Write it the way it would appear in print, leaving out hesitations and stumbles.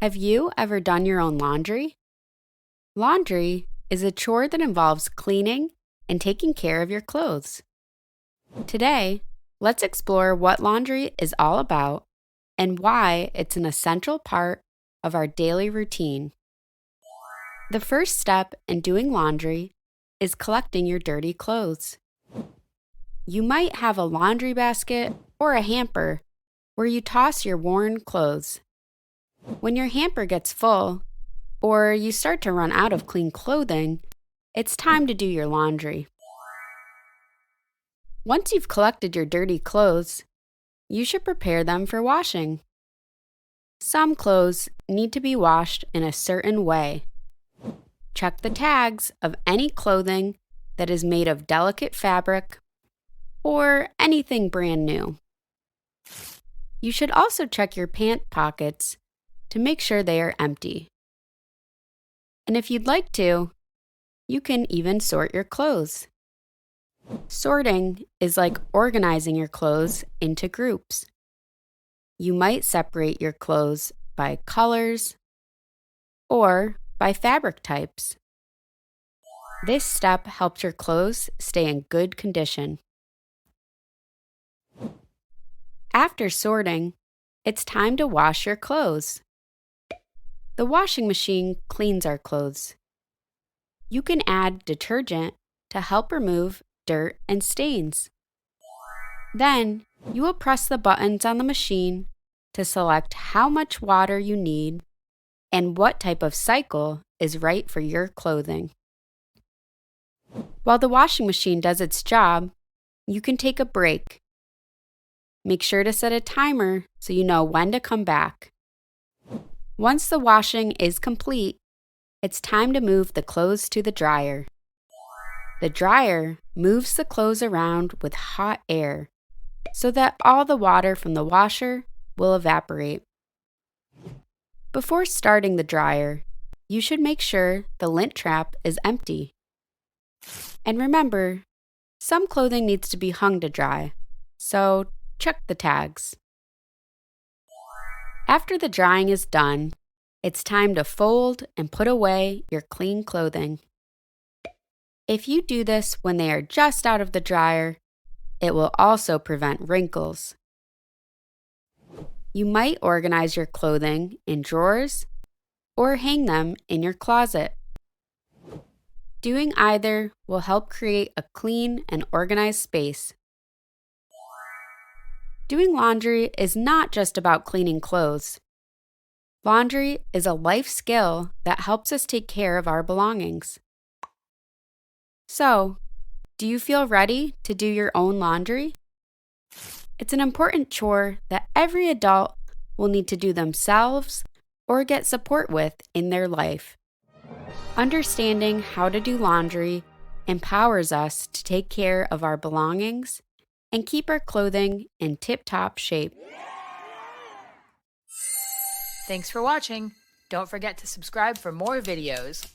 Have you ever done your own laundry? Laundry is a chore that involves cleaning and taking care of your clothes. Today, let's explore what laundry is all about and why it's an essential part of our daily routine. The first step in doing laundry is collecting your dirty clothes. You might have a laundry basket or a hamper where you toss your worn clothes. When your hamper gets full, or you start to run out of clean clothing, it's time to do your laundry. Once you've collected your dirty clothes, you should prepare them for washing. Some clothes need to be washed in a certain way. Check the tags of any clothing that is made of delicate fabric or anything brand new. You should also check your pant pockets to make sure they are empty. And if you'd like to, you can even sort your clothes. Sorting is like organizing your clothes into groups. You might separate your clothes by colors or by fabric types. This step helps your clothes stay in good condition. After sorting, it's time to wash your clothes. The washing machine cleans our clothes. You can add detergent to help remove dirt and stains. Then, you will press the buttons on the machine to select how much water you need and what type of cycle is right for your clothing. While the washing machine does its job, you can take a break. Make sure to set a timer so you know when to come back. Once the washing is complete, it's time to move the clothes to the dryer. The dryer moves the clothes around with hot air so that all the water from the washer will evaporate. Before starting the dryer, you should make sure the lint trap is empty. And remember, some clothing needs to be hung to dry, so check the tags. After the drying is done, it's time to fold and put away your clean clothing. If you do this when they are just out of the dryer, it will also prevent wrinkles. You might organize your clothing in drawers or hang them in your closet. Doing either will help create a clean and organized space. Doing laundry is not just about cleaning clothes. Laundry is a life skill that helps us take care of our belongings. So, do you feel ready to do your own laundry? It's an important chore that every adult will need to do themselves or get support with in their life. Understanding how to do laundry empowers us to take care of our belongings and keep our clothing in tip-top shape. Thanks for watching. Don't forget to subscribe for more videos.